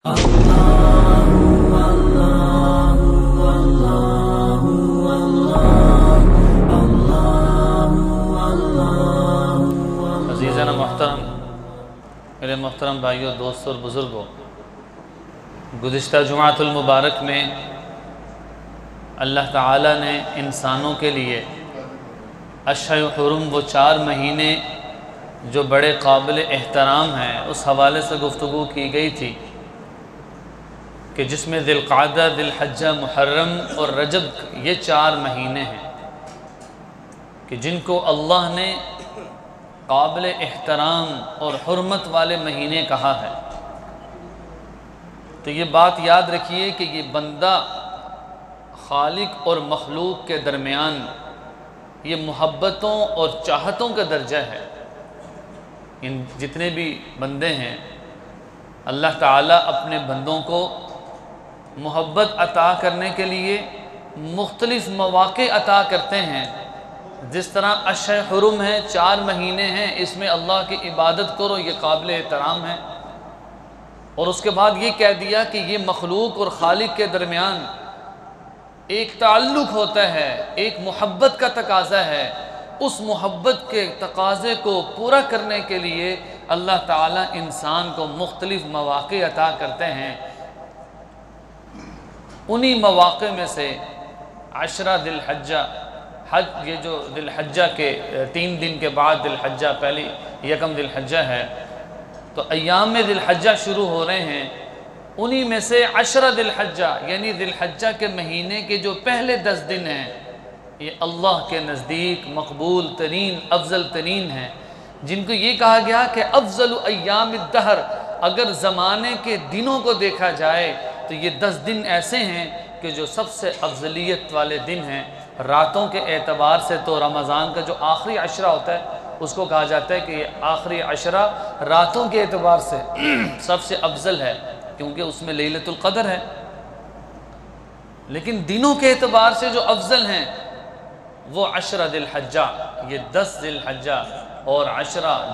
عزیزان محترم، میرے محترم بھائیوں، دوستوں اور بزرگوں، گزشتہ جمعۃ المبارک میں اللہ تعالیٰ نے انسانوں کے لیے اشہر حرم وہ 4 مہینے جو بڑے قابل احترام ہیں اس حوالے سے گفتگو کی گئی تھی کہ جس میں ذی القعدہ، ذی الحجہ، محرم اور رجب یہ 4 مہینے ہیں کہ جن کو اللہ نے قابل احترام اور حرمت والے مہینے کہا ہے۔ تو یہ بات یاد رکھیے کہ یہ بندہ خالق اور مخلوق کے درمیان یہ محبتوں اور چاہتوں کا درجہ ہے۔ ان جتنے بھی بندے ہیں اللہ تعالیٰ اپنے بندوں کو محبت عطا کرنے کے لیے مختلف مواقع عطا کرتے ہیں۔ جس طرح اشہر حرم ہے، 4 مہینے ہیں، اس میں اللہ کی عبادت کرو، یہ قابل احترام ہے۔ اور اس کے بعد یہ کہہ دیا کہ یہ مخلوق اور خالق کے درمیان ایک تعلق ہوتا ہے، ایک محبت کا تقاضا ہے۔ اس محبت کے تقاضے کو پورا کرنے کے لیے اللہ تعالیٰ انسان کو مختلف مواقع عطا کرتے ہیں۔ انہی مواقع میں سے 10 ذی الحجہ، حج، یہ جو ذی الحجہ کے 3 دن کے بعد ذی الحجہ، پہلی 1 ذی الحجہ ہے، تو ایام میں ذی الحجہ شروع ہو رہے ہیں۔ انہی میں سے 10 ذی الحجہ یعنی ذی الحجہ کے مہینے کے جو پہلے 10 دن ہیں یہ اللہ کے نزدیک مقبول ترین، افضل ترین ہیں، جن کو یہ کہا گیا کہ افضل ایام الدہر۔ اگر زمانے کے دنوں کو دیکھا جائے تو یہ 10 دن ایسے ہیں کہ جو سب سے افضلیت والے دن ہیں۔ راتوں کے اعتبار سے تو رمضان کا جو آخری 10 ہوتا ہے اس کو کہا جاتا ہے کہ یہ آخری 10 راتوں کے اعتبار سے سب سے افضل ہے، کیونکہ اس میں لیلۃ القدر ہے۔ لیکن دنوں کے اعتبار سے جو افضل ہیں وہ 10 ذی الحجہ، یہ 10 ذی الحجہ اور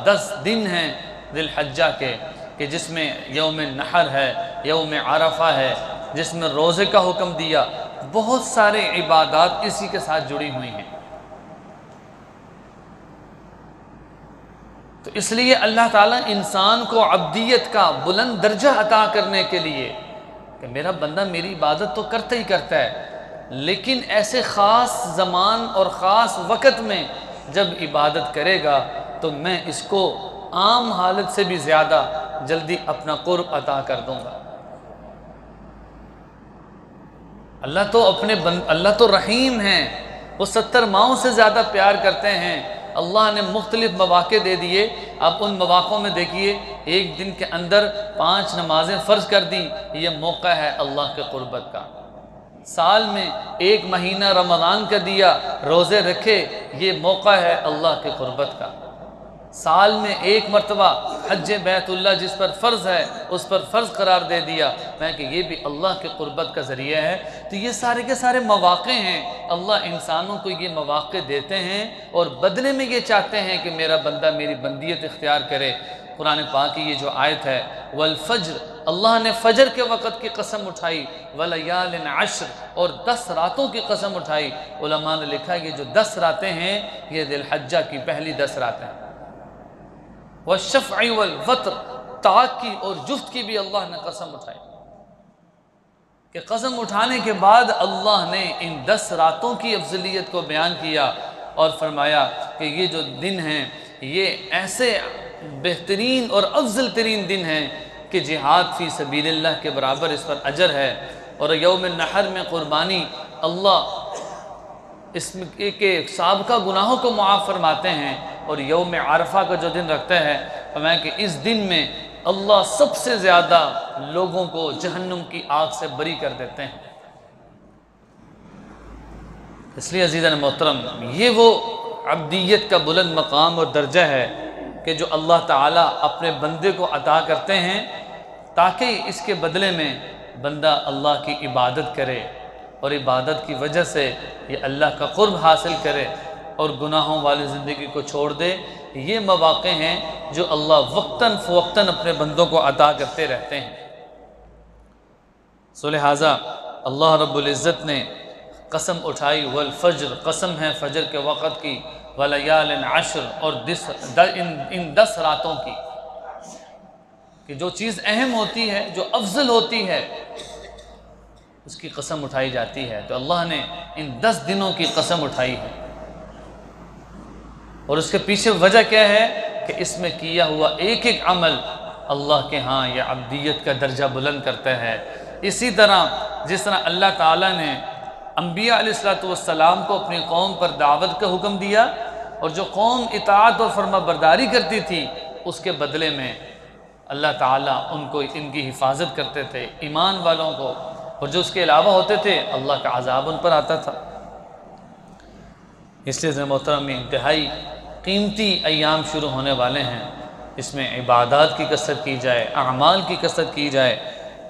10 دن ہیں ذی الحجہ کے، کہ جس میں یوم النحر ہے، یوم عرفہ ہے، جس میں روزے کا حکم دیا۔ بہت سارے عبادات اسی کے ساتھ جڑی ہوئی ہیں۔ تو اس لیے اللہ تعالیٰ انسان کو عبدیت کا بلند درجہ عطا کرنے کے لیے کہ میرا بندہ میری عبادت تو کرتا ہی کرتا ہے، لیکن ایسے خاص زمان اور خاص وقت میں جب عبادت کرے گا تو میں اس کو عام حالت سے بھی زیادہ جلدی اپنا قرب عطا کر دوں گا۔ اللہ تو رحیم ہیں، وہ 70 ماؤں سے زیادہ پیار کرتے ہیں۔ اللہ نے مختلف مواقع دے دیے۔ اب ان مواقع میں دیکھیے، ایک دن کے اندر 5 نمازیں فرض کر دی، یہ موقع ہے اللہ کے قربت کا۔ سال میں 1 مہینہ رمضان کا دیا، روزے رکھے، یہ موقع ہے اللہ کے قربت کا۔ سال میں 1 مرتبہ حج بیت اللہ جس پر فرض ہے اس پر فرض قرار دے دیا، میں کہ یہ بھی اللہ کے قربت کا ذریعہ ہے۔ تو یہ سارے کے سارے مواقع ہیں، اللہ انسانوں کو یہ مواقع دیتے ہیں اور بدلے میں یہ چاہتے ہیں کہ میرا بندہ میری بندیت اختیار کرے۔ قرآن پاک کی یہ جو آیت ہے والفجر، اللہ نے فجر کے وقت کی قسم اٹھائی، ولیال عشر، اور 10 راتوں کی قسم اٹھائی۔ علماء نے لکھا یہ جو 10 راتیں ہیں یہ ذی الحجہ کی پہلی 10 راتیں ہیں۔ والشفع والوتر، طاق کی اور جفت کی بھی اللہ نے قسم اٹھائی، کہ قسم اٹھانے کے بعد اللہ نے ان 10 راتوں کی افضلیت کو بیان کیا اور فرمایا کہ یہ جو دن ہیں یہ ایسے بہترین اور افضل ترین دن ہیں کہ جہاد فی سبیل اللہ کے برابر اس پر اجر ہے۔ اور یوم النحر میں قربانی اللہ اس کے سابقہ گناہوں کو معاف فرماتے ہیں، اور یوم عرفہ کا جو دن رکھتا ہے فرمایا کہ اس دن میں اللہ سب سے زیادہ لوگوں کو جہنم کی آگ سے بری کر دیتے ہیں۔ اس لیے عزیزان محترم، یہ وہ عبدیت کا بلند مقام اور درجہ ہے کہ جو اللہ تعالیٰ اپنے بندے کو عطا کرتے ہیں تاکہ اس کے بدلے میں بندہ اللہ کی عبادت کرے اور عبادت کی وجہ سے یہ اللہ کا قرب حاصل کرے اور گناہوں والی زندگی کو چھوڑ دے۔ یہ مواقع ہیں جو اللہ وقتاً فوقتاً اپنے بندوں کو عطا کرتے رہتے ہیں۔ سو لہٰذا اللہ رب العزت نے قسم اٹھائی، والفجر، قسم ہے فجر کے وقت کی، ولیال عشر، اور ان 10 راتوں کی، کہ جو چیز اہم ہوتی ہے، جو افضل ہوتی ہے، اس کی قسم اٹھائی جاتی ہے۔ تو اللہ نے ان 10 دنوں کی قسم اٹھائی ہے، اور اس کے پیچھے وجہ کیا ہے کہ اس میں کیا ہوا ایک ایک عمل اللہ کے ہاں یہ عبدیت کا درجہ بلند کرتا ہے۔ اسی طرح جس طرح اللہ تعالیٰ نے انبیاء علیہ السلام کو اپنی قوم پر دعوت کا حکم دیا، اور جو قوم اطاعت اور فرما برداری کرتی تھی اس کے بدلے میں اللہ تعالیٰ ان کو ان کی حفاظت کرتے تھے، ایمان والوں کو، اور جو اس کے علاوہ ہوتے تھے اللہ کا عذاب ان پر آتا تھا۔ اس لیے محترم میں انتہائی قیمتی ایام شروع ہونے والے ہیں، اس میں عبادات کی کثرت کی جائے، اعمال کی کثرت کی جائے۔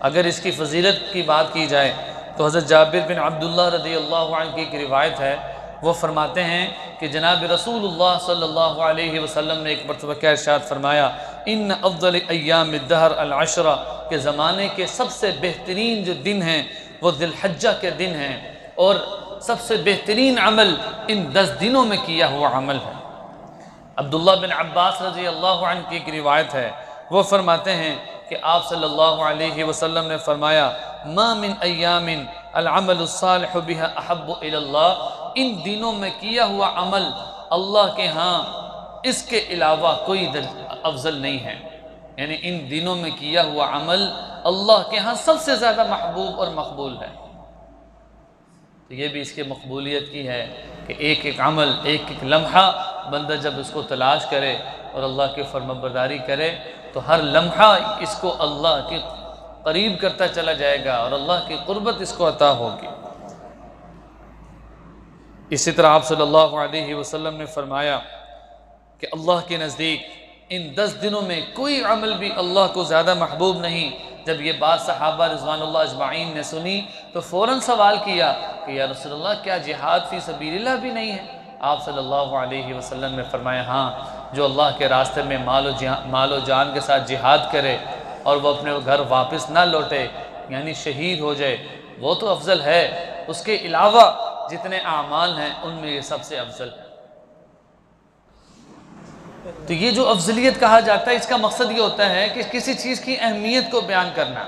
اگر اس کی فضیلت کی بات کی جائے تو حضرت جابر بن عبداللہ رضی اللہ عنہ کی ایک روایت ہے، وہ فرماتے ہیں کہ جناب رسول اللہ صلی اللہ علیہ وسلم نے ایک مرتبہ کیا ارشاد فرمایا، ان افضل ایام الدہر العشرہ، کہ زمانے کے سب سے بہترین جو دن ہیں وہ ذی الحجہ کے دن ہیں، اور سب سے بہترین عمل ان 10 دنوں میں کیا ہوا عمل ہے۔ عبداللہ بن عباس رضی اللہ عنہ کی ایک روایت ہے، وہ فرماتے ہیں کہ آپ صلی اللہ علیہ وسلم نے فرمایا، ما من ایام العمل الصالح بها احب الی اللہ، ان دنوں میں کیا ہوا عمل اللہ کے ہاں اس کے علاوہ کوئی افضل نہیں ہے، یعنی ان دنوں میں کیا ہوا عمل اللہ کے ہاں سب سے زیادہ محبوب اور مقبول ہے۔ تو یہ بھی اس کی مقبولیت کی ہے کہ ایک ایک عمل، ایک ایک لمحہ بندہ جب اس کو تلاش کرے اور اللہ کی فرمانبرداری کرے تو ہر لمحہ اس کو اللہ کے قریب کرتا چلا جائے گا، اور اللہ کی قربت اس کو عطا ہوگی۔ اسی طرح آپ صلی اللہ علیہ وسلم نے فرمایا کہ اللہ کے نزدیک ان 10 دنوں میں کوئی عمل بھی اللہ کو زیادہ محبوب نہیں۔ جب یہ بات صحابہ رضوان اللہ اجمعین نے سنی تو فوراً سوال کیا کہ یا رسول اللہ کیا جہاد فی سبیل اللہ بھی نہیں ہے؟ آپ صلی اللہ علیہ وسلم نے فرمایا ہاں، جو اللہ کے راستے میں مال و جان کے ساتھ جہاد کرے اور وہ اپنے گھر واپس نہ لوٹے، یعنی شہید ہو جائے، وہ تو افضل ہے، اس کے علاوہ جتنے اعمال ہیں ان میں یہ سب سے افضل ہے۔ تو یہ جو افضلیت کہا جاتا ہے اس کا مقصد یہ ہوتا ہے کہ کسی چیز کی اہمیت کو بیان کرنا۔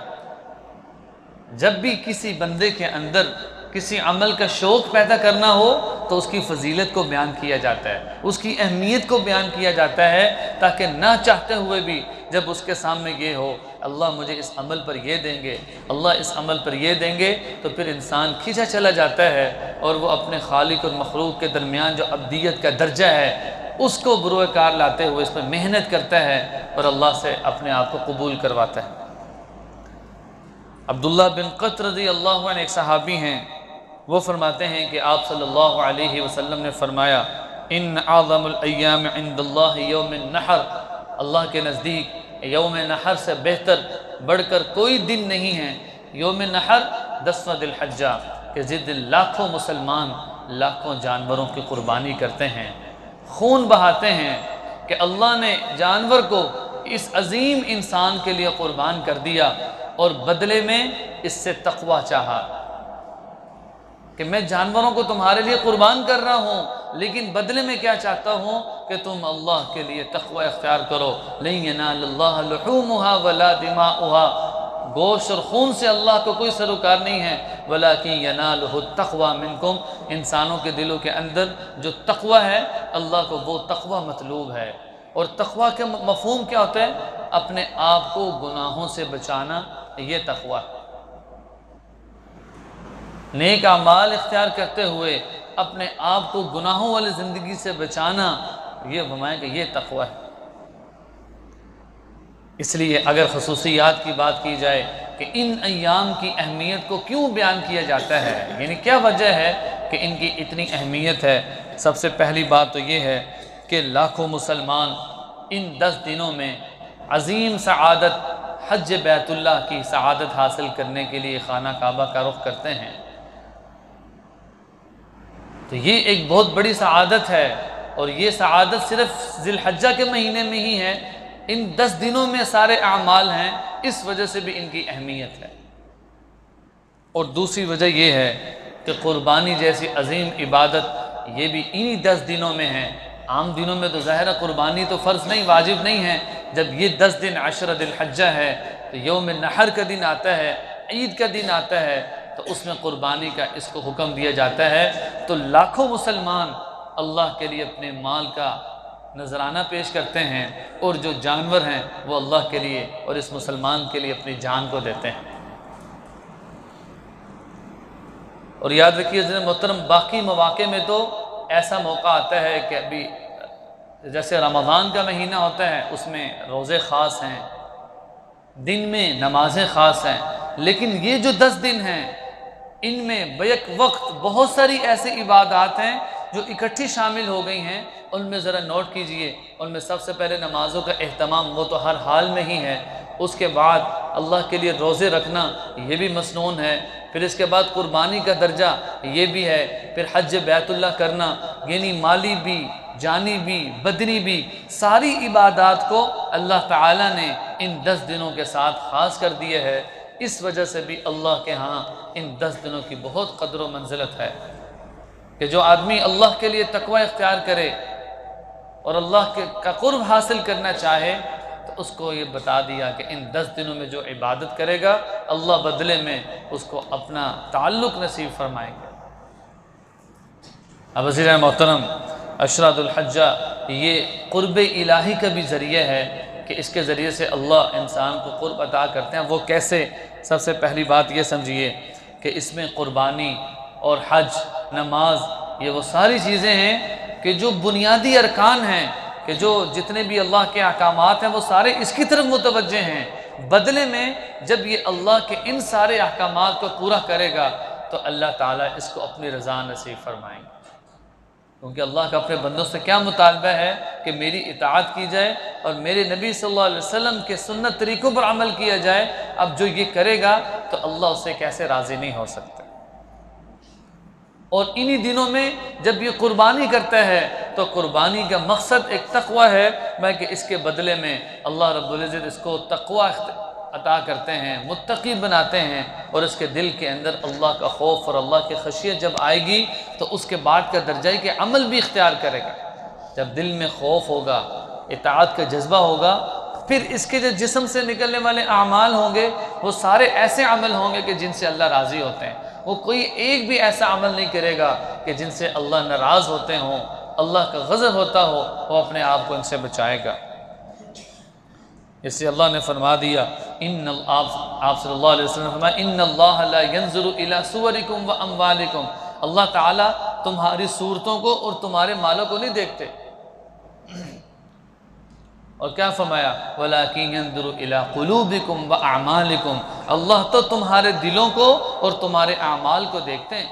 جب بھی کسی بندے کے اندر کسی عمل کا شوق پیدا کرنا ہو تو اس کی فضیلت کو بیان کیا جاتا ہے، اس کی اہمیت کو بیان کیا جاتا ہے، تاکہ نہ چاہتے ہوئے بھی جب اس کے سامنے یہ ہو اللہ مجھے اس عمل پر یہ دیں گے، اللہ اس عمل پر یہ دیں گے، تو پھر انسان کھینچا چلا جاتا ہے اور وہ اپنے خالق اور مخلوق کے درمیان جو عبدیت کا درجہ ہے اس کو بروئے کار لاتے ہوئے اس پر محنت کرتا ہے اور اللہ سے اپنے آپ کو قبول کرواتا ہے۔ عبداللہ بن قط رضی اللہ عنہ ایک صحابی ہیں، وہ فرماتے ہیں کہ آپ صلی اللہ علیہ وسلم نے فرمایا ان اعظم الایام عند اللہ یوم النحر، اللہ کے نزدیک یوم نحر سے بہتر بڑھ کر کوئی دن نہیں ہے۔ یوم نحر 10واں ذی الحجہ کہ جس دن لاکھوں مسلمان لاکھوں جانوروں کی قربانی کرتے ہیں، خون بہاتے ہیں کہ اللہ نے جانور کو اس عظیم انسان کے لیے قربان کر دیا اور بدلے میں اس سے تقوی چاہا کہ میں جانوروں کو تمہارے لیے قربان کر رہا ہوں، لیکن بدلے میں کیا چاہتا ہوں کہ تم اللہ کے لیے تقوی اختیار کرو۔ لن ینال اللہ لحومها ولا دماؤها، گوشت اور خون سے اللہ کو کوئی سروکار نہیں ہے، ولیکن ینالہ التقوی منکم، انسانوں کے دلوں کے اندر جو تقوی ہے اللہ کو وہ تقوی مطلوب ہے۔ اور تقوی کا مفہوم کیا ہوتا ہے؟ اپنے آپ کو گناہوں سے بچانا، یہ تقوی ہے۔ نیک اعمال اختیار کرتے ہوئے اپنے آپ کو گناہوں والی زندگی سے بچانا، یہ فرمایا کہ یہ تقوی ہے۔ اس لیے اگر خصوصیات کی بات کی جائے کہ ان ایام کی اہمیت کو کیوں بیان کیا جاتا ہے، یعنی کیا وجہ ہے کہ ان کی اتنی اہمیت ہے، سب سے پہلی بات تو یہ ہے کہ لاکھوں مسلمان ان 10 دنوں میں عظیم سعادت حج بیت اللہ کی سعادت حاصل کرنے کے لیے خانہ کعبہ کا رخ کرتے ہیں۔ تو یہ ایک بہت بڑی سعادت ہے، اور یہ سعادت صرف ذی الحجہ کے مہینے میں ہی ہے، ان 10 دنوں میں سارے اعمال ہیں، اس وجہ سے بھی ان کی اہمیت ہے۔ اور دوسری وجہ یہ ہے کہ قربانی جیسی عظیم عبادت یہ بھی انہی 10 دنوں میں ہے۔ عام دنوں میں تو ظاہر ہے قربانی تو فرض نہیں، واجب نہیں ہے۔ جب یہ 10 دن عشر ذی الحجہ ہے تو یوم نحر کا دن آتا ہے، عید کا دن آتا ہے، تو اس میں قربانی کا اس کو حکم دیا جاتا ہے۔ تو لاکھوں مسلمان اللہ کے لیے اپنے مال کا نذرانہ پیش کرتے ہیں، اور جو جانور ہیں وہ اللہ کے لیے اور اس مسلمان کے لیے اپنی جان کو دیتے ہیں۔ اور یاد رکھیے حضرت محترم، باقی مواقع میں تو ایسا موقع آتا ہے کہ ابھی جیسے رمضان کا مہینہ ہوتا ہے، اس میں روزے خاص ہیں، دن میں نمازیں خاص ہیں، لیکن یہ جو 10 دن ہیں ان میں بیک وقت بہت ساری ایسی عبادات ہیں جو اکٹھی شامل ہو گئی ہیں۔ ان میں ذرا نوٹ کیجئے، ان میں سب سے پہلے نمازوں کا اہتمام وہ تو ہر حال میں ہی ہے، اس کے بعد اللہ کے لیے روزے رکھنا یہ بھی مسنون ہے، پھر اس کے بعد قربانی کا درجہ یہ بھی ہے، پھر حج بیت اللہ کرنا، یعنی مالی بھی جانی بھی بدنی بھی، ساری عبادات کو اللہ تعالیٰ نے ان 10 دنوں کے ساتھ خاص کر دیے ہے۔ اس وجہ سے بھی اللہ کے ہاں ان 10 دنوں کی بہت قدر و منزلت ہے کہ جو آدمی اللہ کے لیے تقوی اختیار کرے اور اللہ کا قرب حاصل کرنا چاہے تو اس کو یہ بتا دیا کہ ان 10 دنوں میں جو عبادت کرے گا اللہ بدلے میں اس کو اپنا تعلق نصیب فرمائے گا۔ اب عزیزان محترم، عشرۃ الحجہ یہ قرب الہی کا بھی ذریعہ ہے کہ اس کے ذریعے سے اللہ انسان کو قرب عطا کرتے ہیں۔ وہ کیسے؟ سب سے پہلی بات یہ سمجھیے کہ اس میں قربانی اور حج، نماز، یہ وہ ساری چیزیں ہیں کہ جو بنیادی ارکان ہیں، کہ جو جتنے بھی اللہ کے احکامات ہیں وہ سارے اس کی طرف متوجہ ہیں۔ بدلے میں جب یہ اللہ کے ان سارے احکامات کو پورا کرے گا تو اللہ تعالیٰ اس کو اپنی رضا نصیب فرمائیں گے، کیونکہ اللہ کا اپنے بندوں سے کیا مطالبہ ہے کہ میری اطاعت کی جائے اور میرے نبی صلی اللہ علیہ وسلم کے سنت طریقوں پر عمل کیا جائے۔ اب جو یہ کرے گا تو اللہ اس سے کیسے راضی نہیں ہو سکتا۔ اور انہی دنوں میں جب یہ قربانی کرتا ہے تو قربانی کا مقصد ایک تقوی ہے، میں کہ اس کے بدلے میں اللہ رب العزت اس کو تقوی عطا کرتے ہیں، متقی بناتے ہیں، اور اس کے دل کے اندر اللہ کا خوف اور اللہ کی خشیت جب آئے گی تو اس کے بعد کا درجہ ہے کہ عمل بھی اختیار کرے گا۔ جب دل میں خوف ہوگا، اطاعت کا جذبہ ہوگا، پھر اس کے جو جسم سے نکلنے والے اعمال ہوں گے وہ سارے ایسے عمل ہوں گے کہ جن سے اللہ راضی ہوتے ہیں۔ وہ کوئی ایک بھی ایسا عمل نہیں کرے گا کہ جن سے اللہ ناراض ہوتے ہوں، اللہ کا غضب ہوتا ہو، وہ اپنے آپ کو ان سے بچائے گا۔ اس سے اللہ نے فرما دیا، آپ صلی اللہ علیہ وسلم نے فرمایا، ان اللہ لا ينظر الى صورکم واموالکم، اللہ تعالیٰ تمہاری صورتوں کو اور تمہارے مالوں کو نہیں دیکھتے۔ اور کیا فرمایا، وَلَكِنْ يَنْظُرُ إِلَىٰ قُلُوبِكُمْ وَأَعْمَالِكُمْ، اللہ تو تمہارے دلوں کو اور تمہارے اعمال کو دیکھتے ہیں۔